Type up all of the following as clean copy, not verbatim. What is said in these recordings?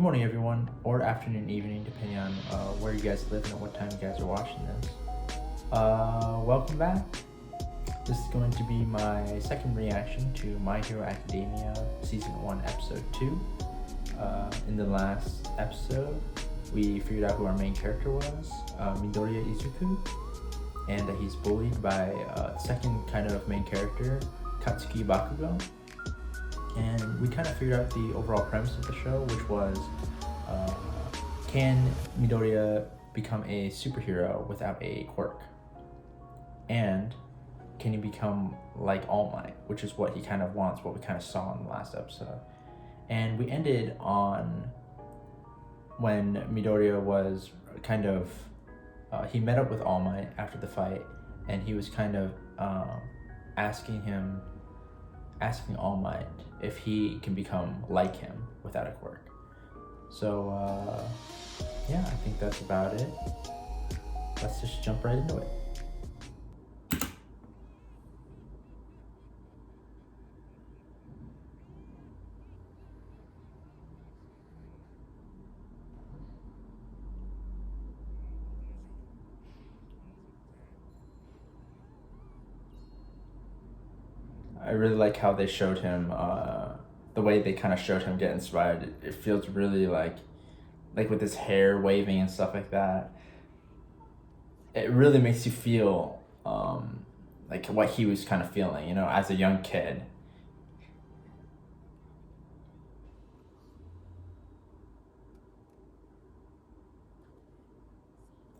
morning, everyone, or afternoon, evening, depending on where you guys live and at what time you guys are watching this. Welcome back. This is going to be my second reaction to My Hero Academia Season 1, Episode 2. In the last episode, we figured out who our main character was, Midoriya Izuku, and that he's bullied by second kind of main character, Katsuki Bakugo. And we kind of figured out the overall premise of the show, which was, can Midoriya become a superhero without a quirk? And can he become like All Might, which is what he kind of wants, what we kind of saw in the last episode. And we ended on when Midoriya was kind of, he met up with All Might after the fight, and he was kind of asking All Might if he can become like him without a quirk. So yeah, I think that's about it. Let's just jump right into it. I really like how they showed him, the way they kind of showed him get inspired. It feels really like with his hair waving and stuff like that. It really makes you feel like what he was kind of feeling, you know, as a young kid.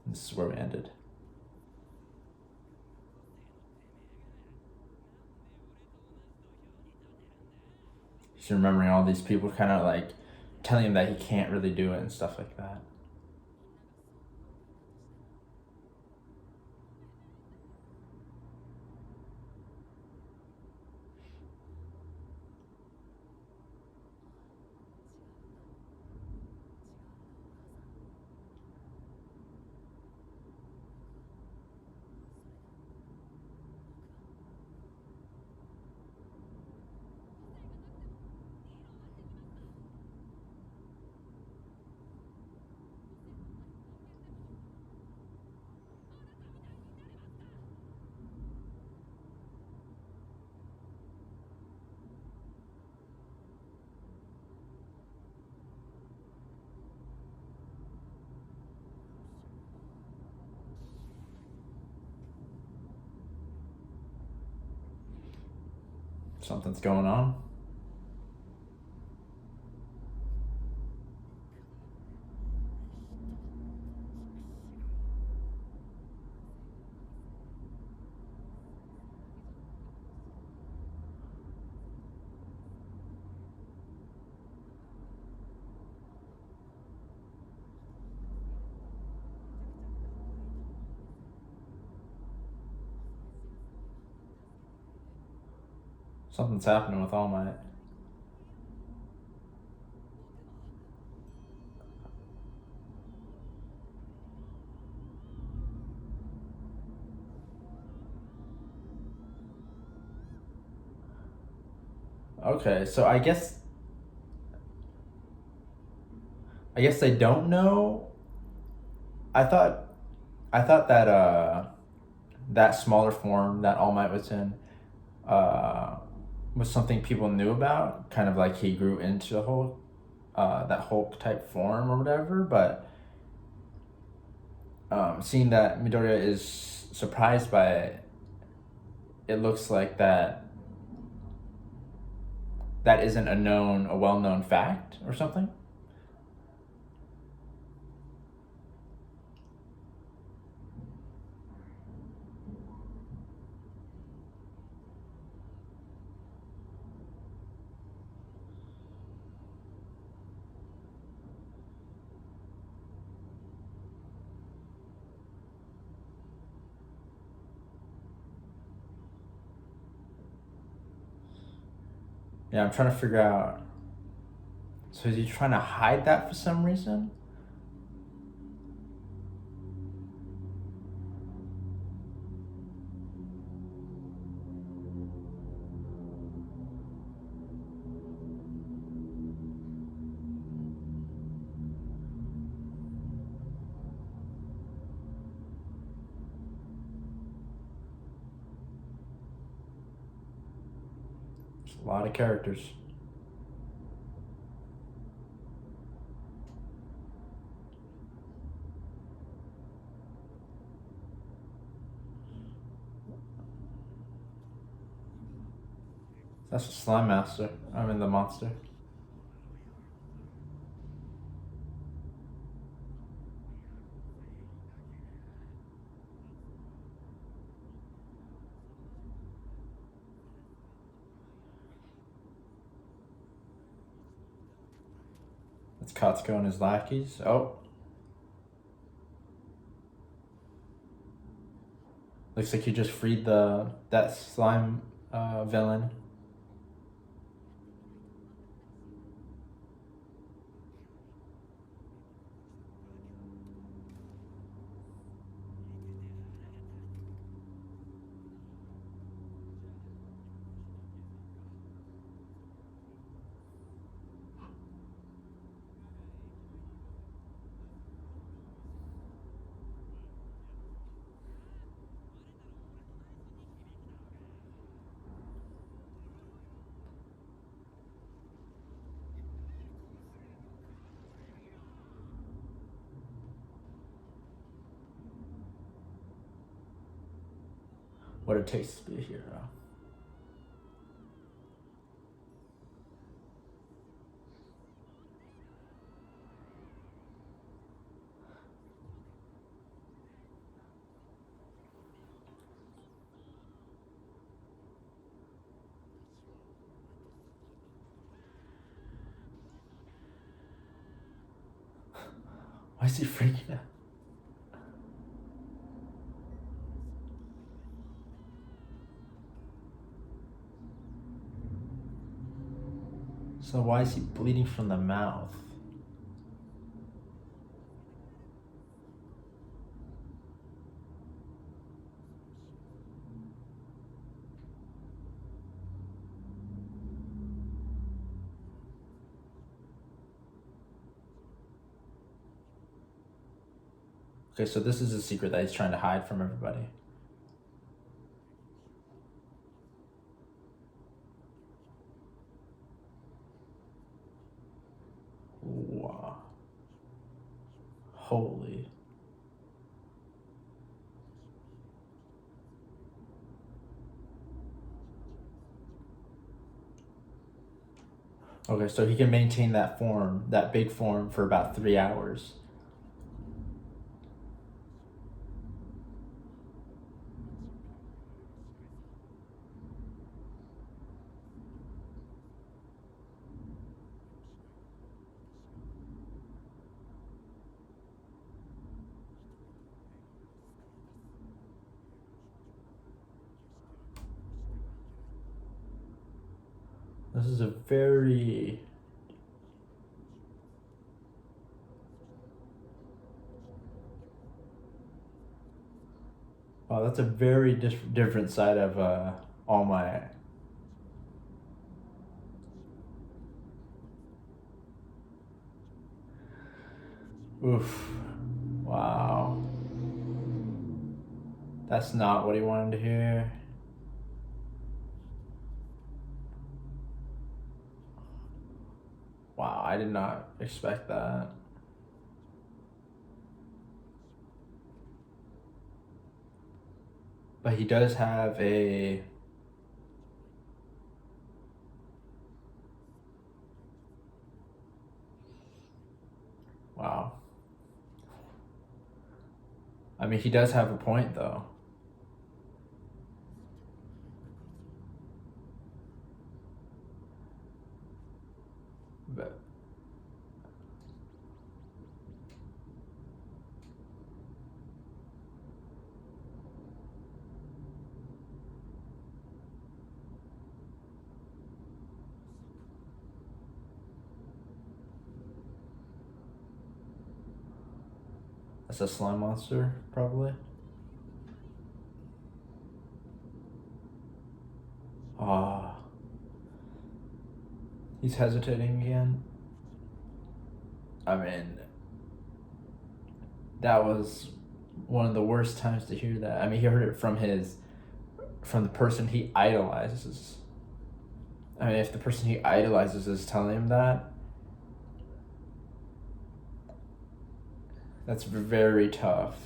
This is where we ended. He's remembering all these people kind of like telling him that he can't really do it and stuff like that. Something's going on. Something's happening with All Might. Okay, so I guess they don't know. I thought that that smaller form that All Might was in was something people knew about, kind of like he grew into the Hulk, that Hulk type form or whatever. But seeing that Midoriya is surprised by it, it looks like that isn't a well-known fact or something. Yeah, I'm trying to figure out. So is he trying to hide that for some reason? A lot of characters. That's a slime master. I mean the monster. That's Katsuko and his lackeys. Oh. Looks like you just freed that slime villain. What it takes to be a hero. Why is he freaking out? So why is he bleeding from the mouth? Okay, so this is a secret that he's trying to hide from everybody. Wow. Holy. Okay, so he can maintain that form, that big form, for about 3 hours. This is a very... Wow, that's a very different side of All Might. Oof. Wow. That's not what he wanted to hear. Wow, I did not expect that. But he does have a... Wow. I mean, he does have a point, though. But... That's a slime monster, probably. Ah. He's hesitating again. I mean, that was one of the worst times to hear that. I mean, he heard it from the person he idolizes. I mean, if the person he idolizes is telling him that, that's very tough.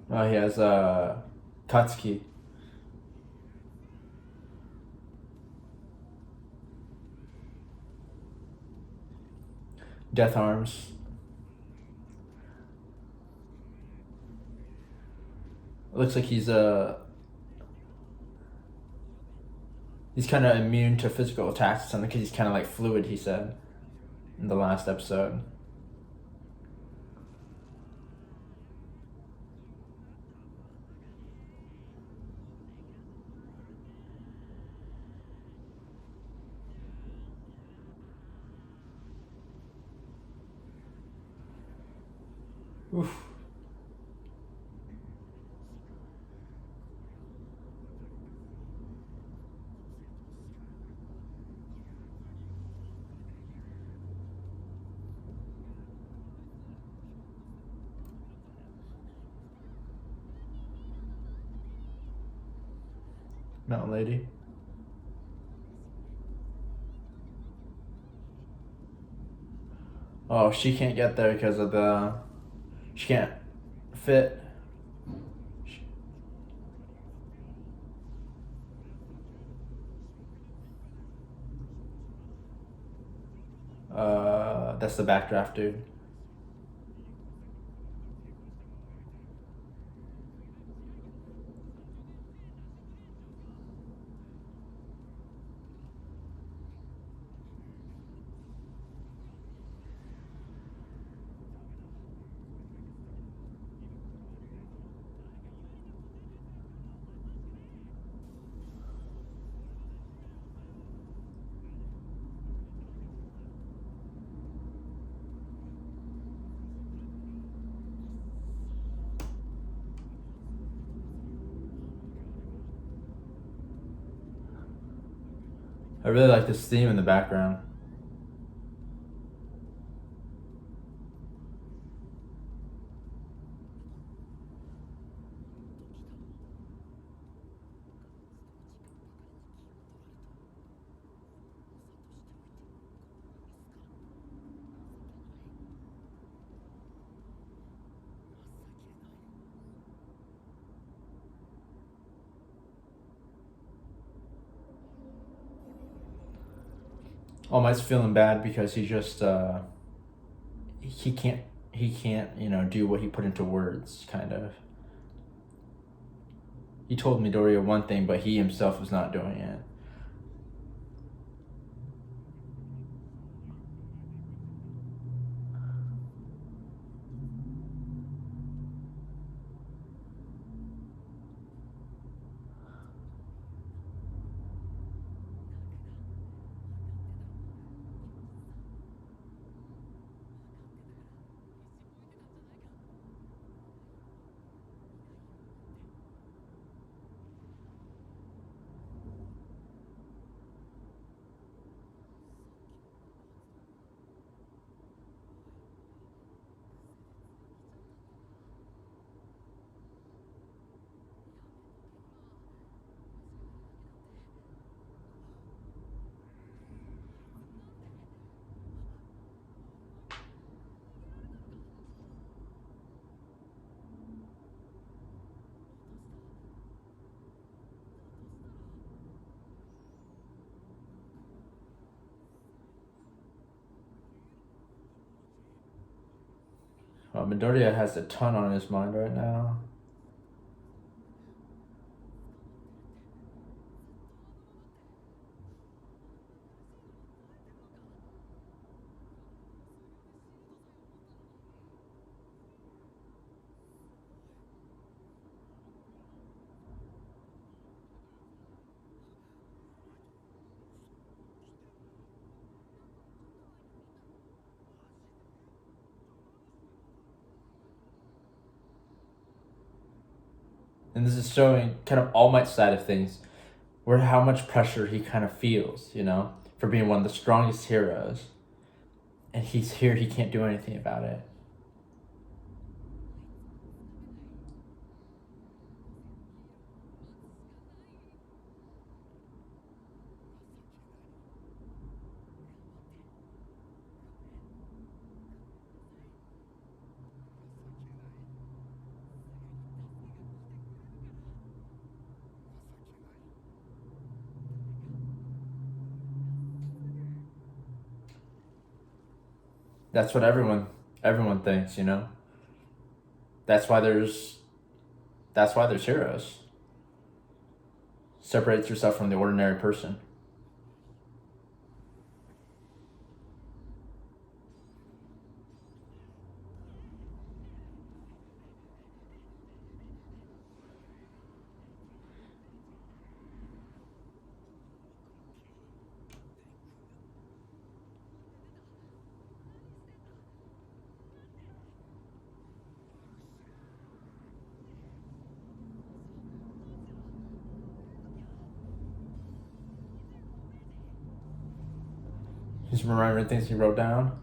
Oh, he has Katsuki. Death Arms. It looks like he's kind of immune to physical attacks or something because he's kind of like fluid. He said in the last episode. Oof. Mountain Lady. Oh, she can't get there because of the. She can't fit. That's the backdraft dude. I really like this theme in the background. All Might's feeling bad because he just he can't do what he put into words, kind of. He told Midoriya one thing, but he himself was not doing it. Midoriya has a ton on his mind right now. And this is showing kind of All Might's side of things, where how much pressure he kind of feels, for being one of the strongest heroes. and he's here, he can't do anything about it. That's what everyone thinks, you know. That's why there's heroes. Separates yourself from the ordinary person. He's remembering things he wrote down.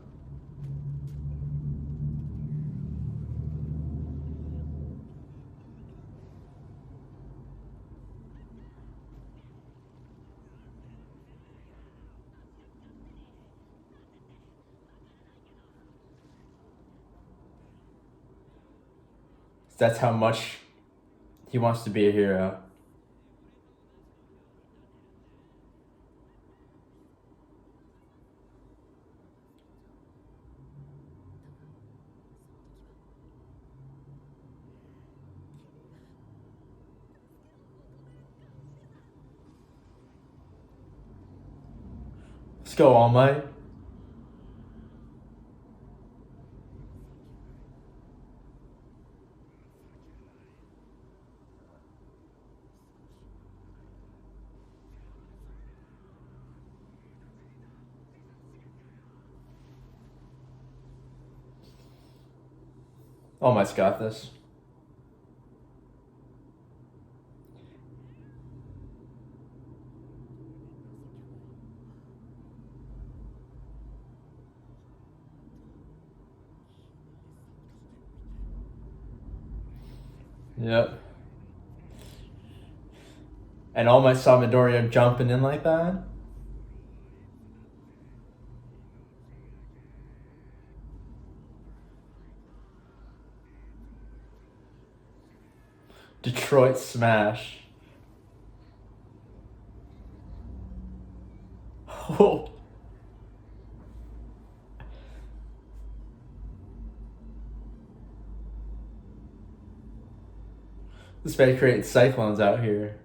That's how much he wants to be a hero. Let's go, All Might. All Might's got this. Yep. And All Might saw Midoriya jumping in like that. Detroit Smash. Oh. This man creates cyclones out here.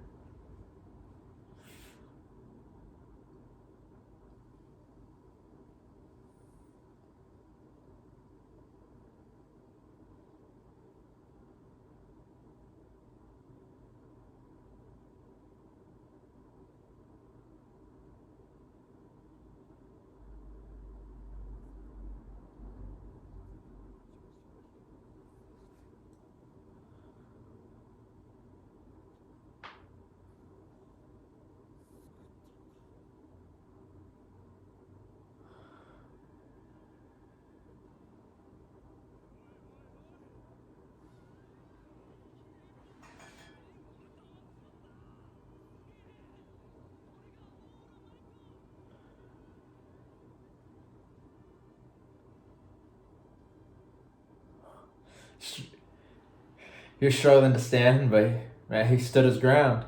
You're struggling to stand, but man, he stood his ground.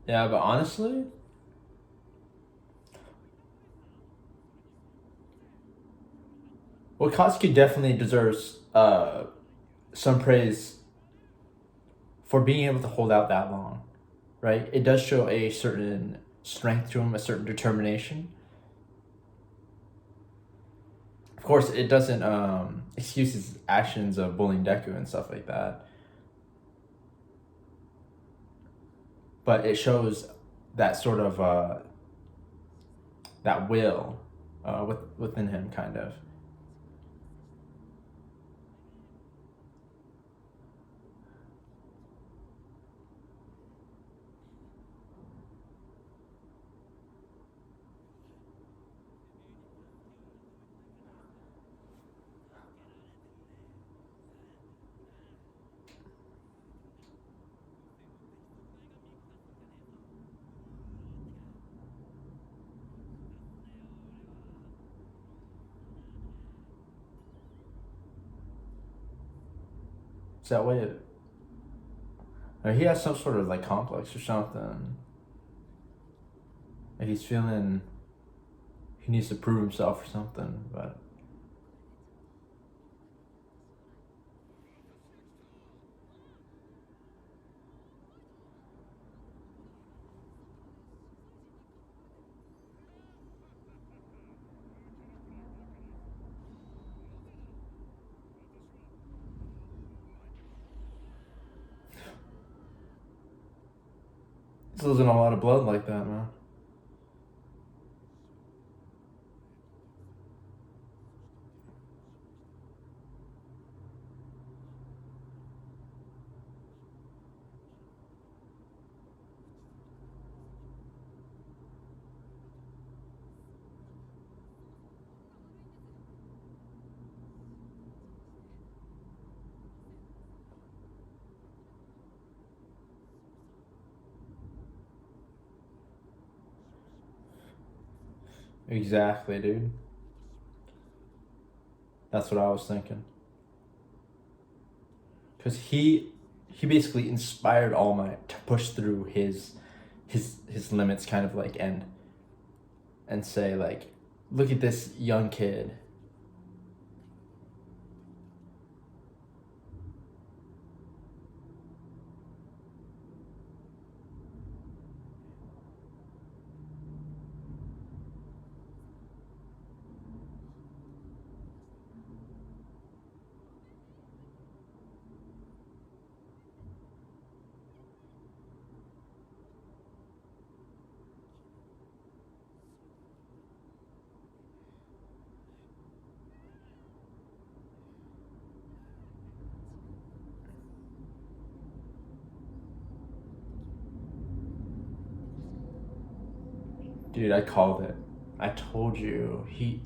Yeah, but honestly, well, Katsuki definitely deserves some praise for being able to hold out that long, right? It does show a certain strength to him, a certain determination. Of course, it doesn't excuse his actions of bullying Deku and stuff like that. but it shows that sort of that will within him, kind of. Is that way he has some sort of like complex or something. Like he's feeling he needs to prove himself or something, but he's losing a lot of blood like that, man. Exactly, dude. That's what I was thinking. Because he basically inspired All Might to push through his limits, kind of like, and say like, look at this young kid. Dude, I called it. I told you he.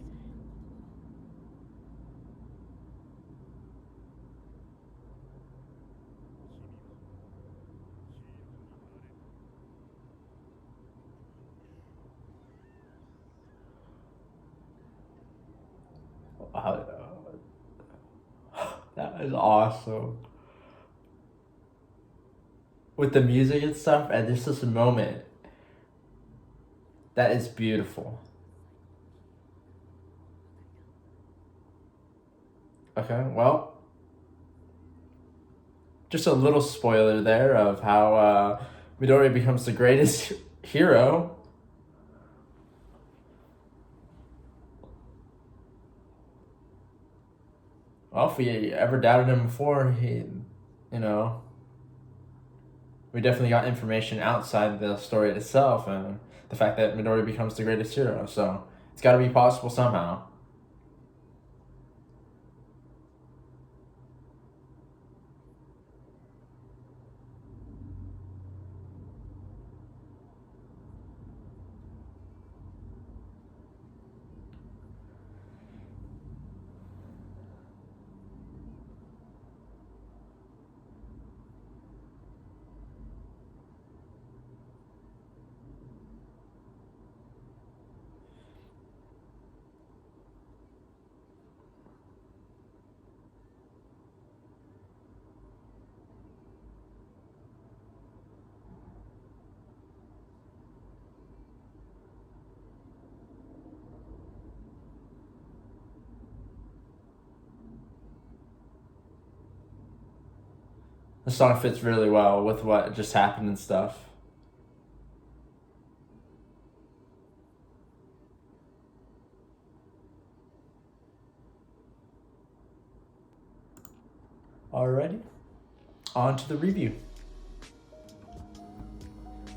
Uh, that is awesome. With the music and stuff, and there's just a moment that is beautiful. Okay, well, just a little spoiler there of how Midori becomes the greatest hero. Well, if we ever doubted him before, you know, we definitely got information outside the story itself, and the fact that Midori becomes the greatest hero. So it's got to be possible somehow. The song fits really well with what just happened and stuff. Alrighty, on to the review.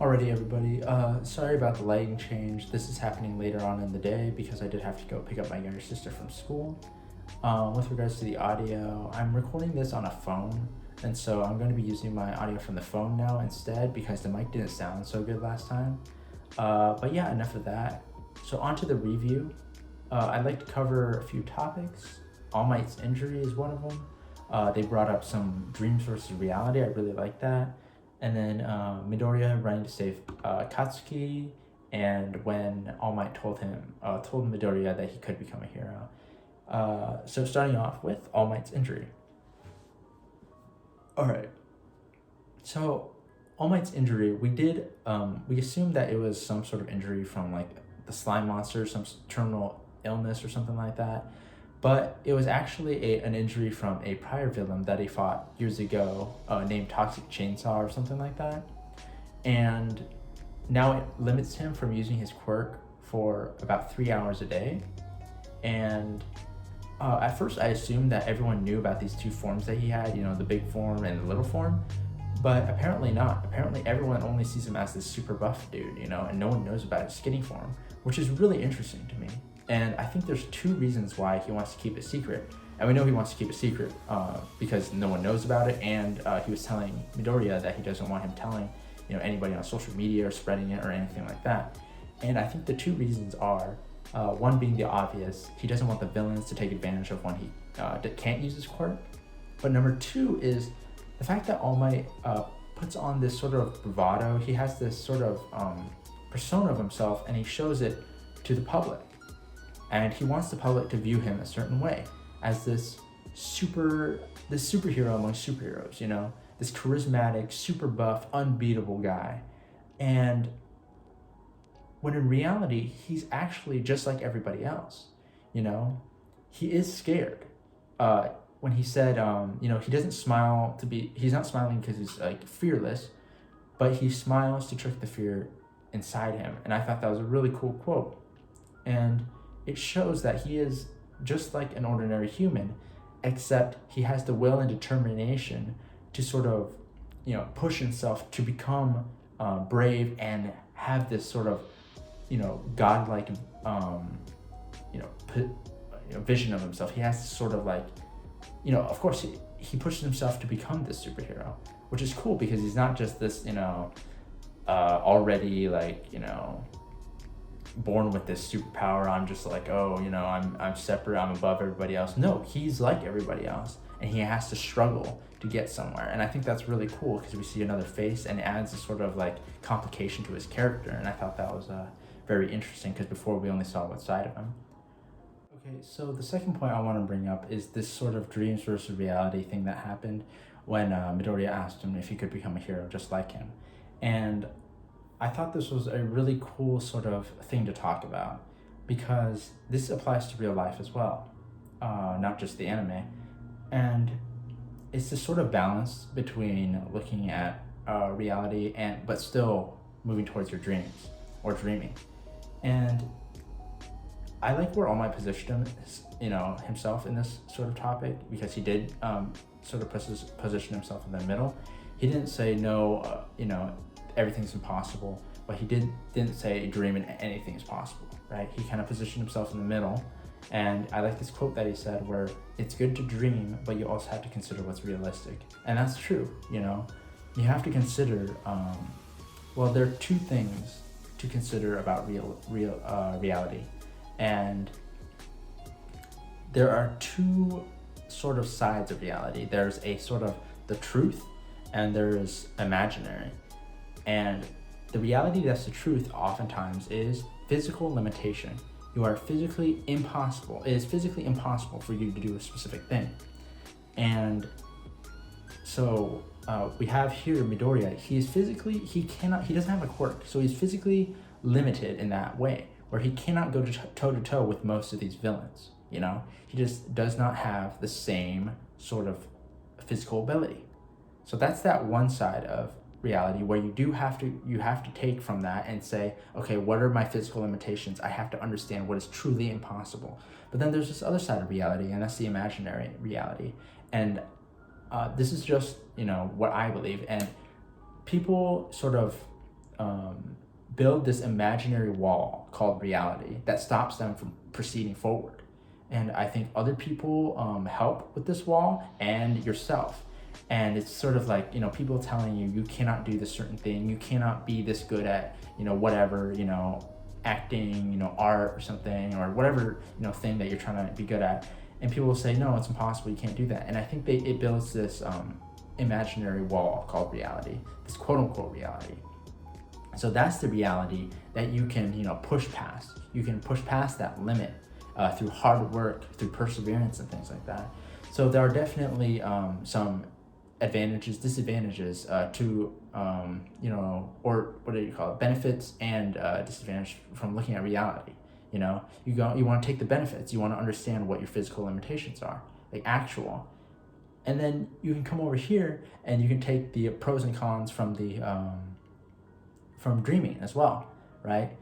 Alrighty, everybody. Sorry about the lighting change. This is happening later on in the day because I did have to go pick up my younger sister from school. With regards to the audio, I'm recording this on a phone, and so I'm going to be using my audio from the phone now instead because the mic didn't sound so good last time. But yeah, enough of that. So on to the review. I'd like to cover a few topics. All Might's injury is one of them. They brought up some dreams versus reality. I really like that. And then Midoriya running to save Katsuki, and when All Might told Midoriya that he could become a hero. So starting off with All Might's injury. Alright. So All Might's injury, we assumed that it was some sort of injury from like the slime monster, some terminal illness or something like that. But it was actually an injury from a prior villain that he fought years ago, named Toxic Chainsaw or something like that. And now it limits him from using his quirk for about 3 hours a day. And at first I assumed that everyone knew about these two forms that he had, the big form and the little form. But apparently not. Apparently everyone only sees him as this super buff dude, and no one knows about his skinny form, which is really interesting to me. And I think there's two reasons why he wants to keep it secret. And we know he wants to keep it secret because no one knows about it. And he was telling Midoriya that he doesn't want him telling, anybody on social media or spreading it or anything like that. And I think the two reasons are, one being the obvious, he doesn't want the villains to take advantage of when he can't use his quirk. But number two is the fact that All Might puts on this sort of bravado. He has this sort of persona of himself, and he shows it to the public. And he wants the public to view him a certain way, as this superhero among superheroes, this charismatic, super buff, unbeatable guy. And when in reality, he's actually just like everybody else, He is scared. When he said, he doesn't smile he's not smiling because he's like fearless, but he smiles to trick the fear inside him. And I thought that was a really cool quote. And it shows that he is just like an ordinary human, except he has the will and determination to sort of, push himself to become brave and have this sort of, godlike, vision of himself. He has this sort of like, of course he pushes himself to become this superhero, which is cool because he's not just this, already like, born with this superpower. I'm just like, I'm separate, I'm above everybody else. No, he's like everybody else, and he has to struggle to get somewhere. And I think that's really cool because we see another face and it adds a sort of like complication to his character. And I thought that was very interesting because before we only saw one side of him. Okay, so the second point I want to bring up is this sort of dreams versus reality thing that happened when Midoriya asked him if he could become a hero just like him. And I thought this was a really cool sort of thing to talk about because this applies to real life as well, not just the anime. And it's this sort of balance between looking at reality but still moving towards your dreams or dreaming. And I like where All Might positioned himself in this sort of topic because he did sort of position himself in the middle. He didn't say no, everything's impossible, but he didn't say dream and anything is possible, right? He kind of positioned himself in the middle. And I like this quote that he said where it's good to dream, but you also have to consider what's realistic. And that's true, you have to consider, there are two things to consider about reality. And there are two sort of sides of reality. There's a sort of the truth and there's imaginary. And the reality that's the truth oftentimes is physical limitation. It is physically impossible for you to do a specific thing. And so we have here Midoriya. He doesn't have a quirk. So he's physically limited in that way where he cannot go toe to toe with most of these villains. He just does not have the same sort of physical ability. So that's that one side of reality where you have to take from that and say, okay, what are my physical limitations? I have to understand what is truly impossible. But then there's this other side of reality, and that's the imaginary reality. And this is just what I believe. And people sort of build this imaginary wall called reality that stops them from proceeding forward. And I think other people help with this wall, and yourself. And it's sort of like, people telling you, you cannot do this certain thing, you cannot be this good at, whatever, acting, art or something, or whatever, thing that you're trying to be good at. And people will say, no, it's impossible, you can't do that. And I think it builds this imaginary wall called reality, this quote unquote reality. So that's the reality that you can, push past. You can push past that limit through hard work, through perseverance and things like that. So there are definitely some advantages, disadvantages to, or what do you call it, benefits and disadvantage from looking at reality. You want to take the benefits. You want to understand what your physical limitations are, like actual. And then you can come over here and you can take the pros and cons from the from dreaming as well, right?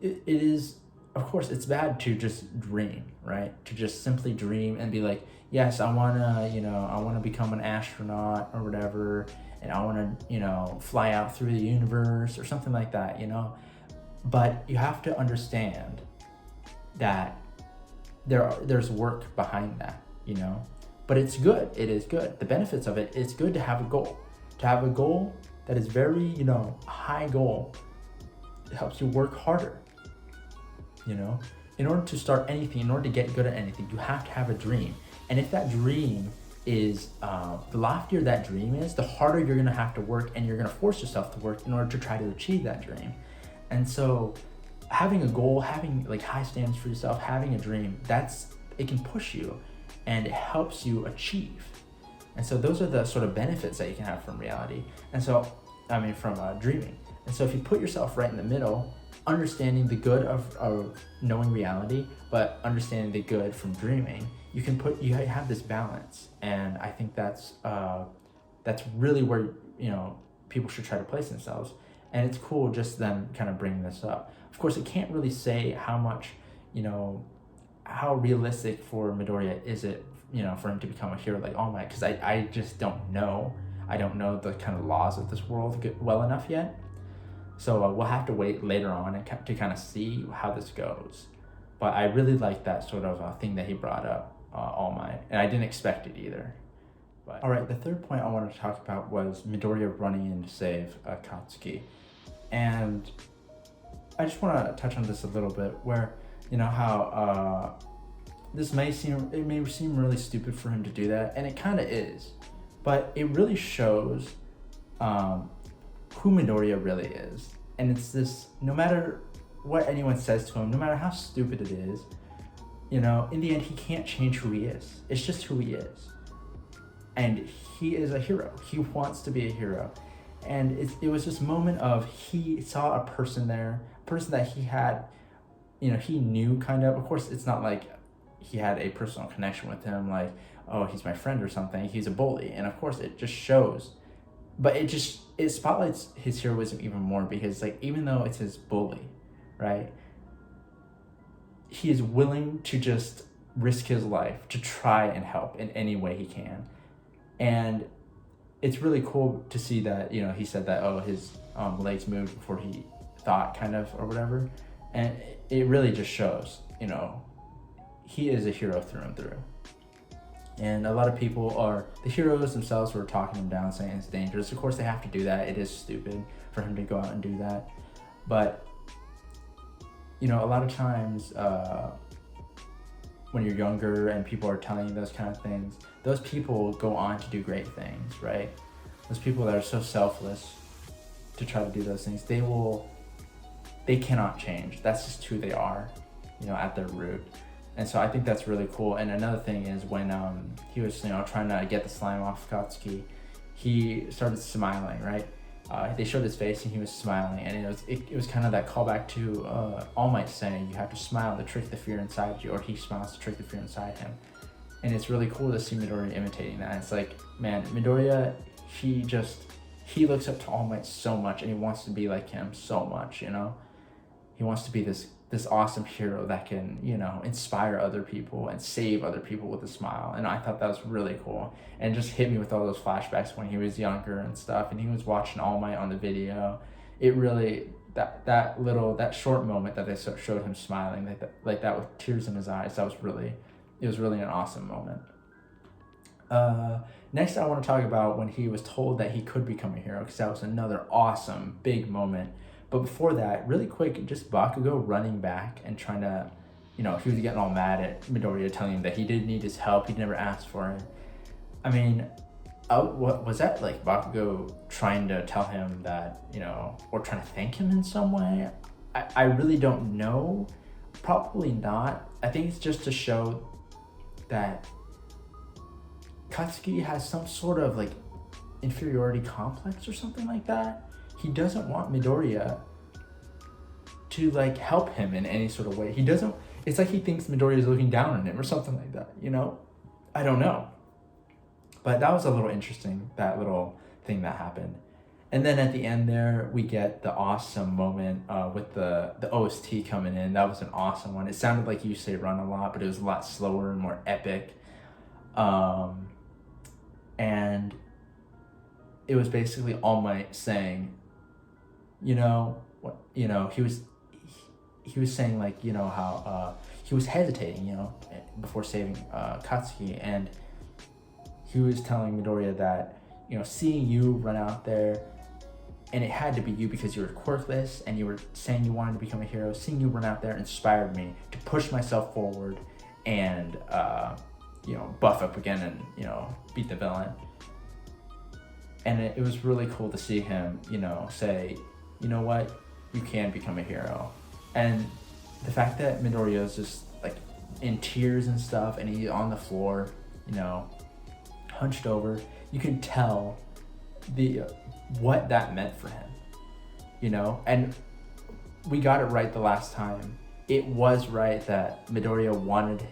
It is, of course, it's bad to just dream, right? To just simply dream and be like, yes, I wanna become an astronaut or whatever, and I wanna, fly out through the universe or something like that, But you have to understand that there's work behind that, But it's good. It is good. The benefits of it, it's good to have a goal. To have a goal that is very, high goal. It helps you work harder. In order to start anything, in order to get good at anything, you have to have a dream. And if that dream is, the loftier that dream is, the harder you're gonna have to work, and you're gonna force yourself to work in order to try to achieve that dream. And so having a goal, having like high standards for yourself, having a dream, it can push you and it helps you achieve. And so those are the sort of benefits that you can have from reality. And so, from dreaming. And so if you put yourself right in the middle, understanding the good of knowing reality, but understanding the good from dreaming, you have this balance. And I think that's really where, people should try to place themselves. And it's cool just them kind of bringing this up. Of course, it can't really say how much, how realistic for Midoriya is it, for him to become a hero like All Might, because I just don't know. I don't know the kind of laws of this world well enough yet. So we'll have to wait later on to kind of see how this goes. But I really like that sort of thing that he brought up, All Might, and I didn't expect it either. But all right, the third point I wanted to talk about was Midoriya running in to save Katsuki. And I just want to touch on this a little bit, where, how it may seem really stupid for him to do that, and it kind of is, but it really shows who Midoriya really is. And it's this, no matter what anyone says to him, no matter how stupid it is, in the end, he can't change who he is. It's just who he is. And he is a hero. He wants to be a hero. And it was this moment of, he saw a person there, a person that he had, he knew kind of course, it's not like he had a personal connection with him, like, oh, he's my friend or something. He's a bully. And of course it just shows, but it spotlights his heroism even more, because like, even though it's his bully, right, he is willing to just risk his life to try and help in any way he can. And it's really cool to see that, he said that, oh, his legs moved before he thought, kind of, or whatever. And it really just shows, he is a hero through and through. And a lot of people are the heroes themselves who are talking him down, saying it's dangerous. Of course, they have to do that. It is stupid for him to go out and do that. But, a lot of times when you're younger and people are telling you those kind of things, those people go on to do great things, right? Those people that are so selfless to try to do those things, they cannot change. That's just who they are, at their root. And so I think that's really cool. And another thing is when he was, trying to get the slime off Katsuki, he started smiling, right? They showed his face and he was smiling, and it was kind of that callback to All Might saying, you have to smile to trick the fear inside you, or he smiles to trick the fear inside him. And it's really cool to see Midoriya imitating that. It's like, man, Midoriya, he looks up to All Might so much, and he wants to be like him so much, He wants to be this awesome hero that can, inspire other people and save other people with a smile. And I thought that was really cool. And it just hit me with all those flashbacks when he was younger and stuff, and he was watching All Might on the video. it really, that short moment that they showed him smiling like that with tears in his eyes, it was really an awesome moment. Next, I want to talk about when he was told that he could become a hero, because that was another awesome big moment. But before that, really quick, just Bakugo running back and trying to, he was getting all mad at Midoriya, telling him that he didn't need his help, he never asked for it. I mean, what was that, like Bakugo trying to tell him that, or trying to thank him in some way? I really don't know. Probably not. I think it's just to show that Katsuki has some sort of like inferiority complex or something like that. He doesn't want Midoriya to like help him in any sort of way. It's like he thinks Midoriya is looking down on him or something like that, I don't know. But that was a little interesting, that little thing that happened. And then at the end there, we get the awesome moment with the OST coming in. That was an awesome one. It sounded like you say run a lot, but it was a lot slower and more epic. And it was basically All Might saying, he was saying like, how he was hesitating, before saving Katsuki, and he was telling Midoriya that, seeing you run out there, and it had to be you because you were quirkless and you were saying you wanted to become a hero, seeing you run out there inspired me to push myself forward and, buff up again and, beat the villain. And it was really cool to see him, say, you know what, you can become a hero. And the fact that Midoriya is just like in tears and stuff, and he's on the floor, hunched over, you can tell what that meant for him, and we got it right the last time. It was right that Midoriya wanted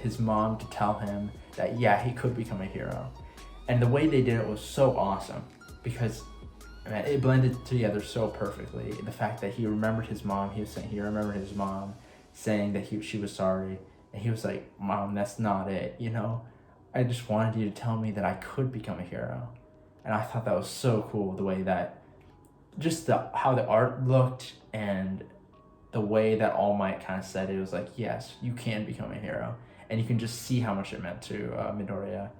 his mom to tell him that, yeah, he could become a hero. And the way they did it was so awesome, because it blended together so perfectly. The fact that he remembered his mom, he remembered his mom saying that she was sorry, and he was like, Mom, that's not it, I just wanted you to tell me that I could become a hero. And I thought that was so cool, the way that, just how the art looked, and the way that All Might kind of said it was like, yes, you can become a hero. And you can just see how much it meant to Midoriya,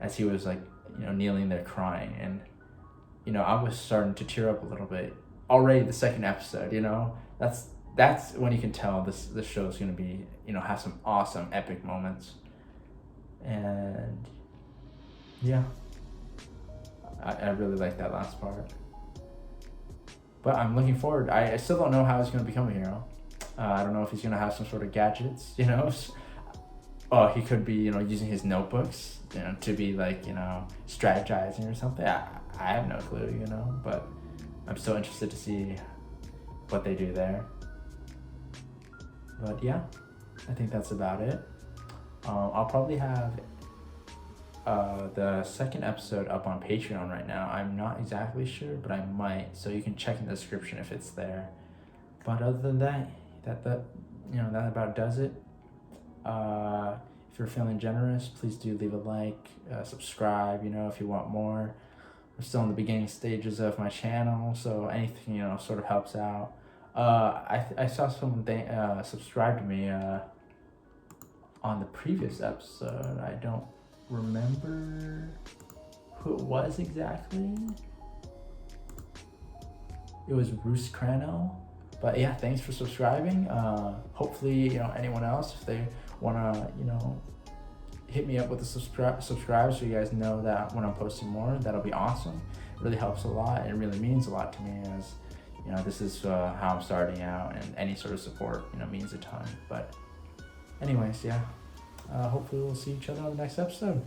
as he was like, kneeling there crying. And, I was starting to tear up a little bit already the second episode, that's when you can tell this show is going to be, have some awesome epic moments. And yeah, I really like that last part. But I'm looking forward. I still don't know how he's going to become a hero. I don't know if he's going to have some sort of gadgets, Oh, he could be, using his notebooks, to be like, strategizing or something. I have no clue, but I'm still interested to see what they do there. But yeah, I think that's about it. I'll probably have the second episode up on Patreon right now. I'm not exactly sure, but I might, so you can check in the description if it's there. But other than that that about does it. If you're feeling generous, please do leave a like, subscribe, if you want more. We're still in the beginning stages of my channel, so anything, sort of helps out. I saw someone subscribe to me on the previous episode. I don't remember who it was exactly. It was Bruce Crano. But yeah, thanks for subscribing. Hopefully, anyone else, if they want to, hit me up with the subscribe so you guys know that when I'm posting more, that'll be awesome. It really helps a lot, and it really means a lot to me, as this is how I'm starting out, and any sort of support means a ton. But anyways, yeah, hopefully we'll see each other on the next episode.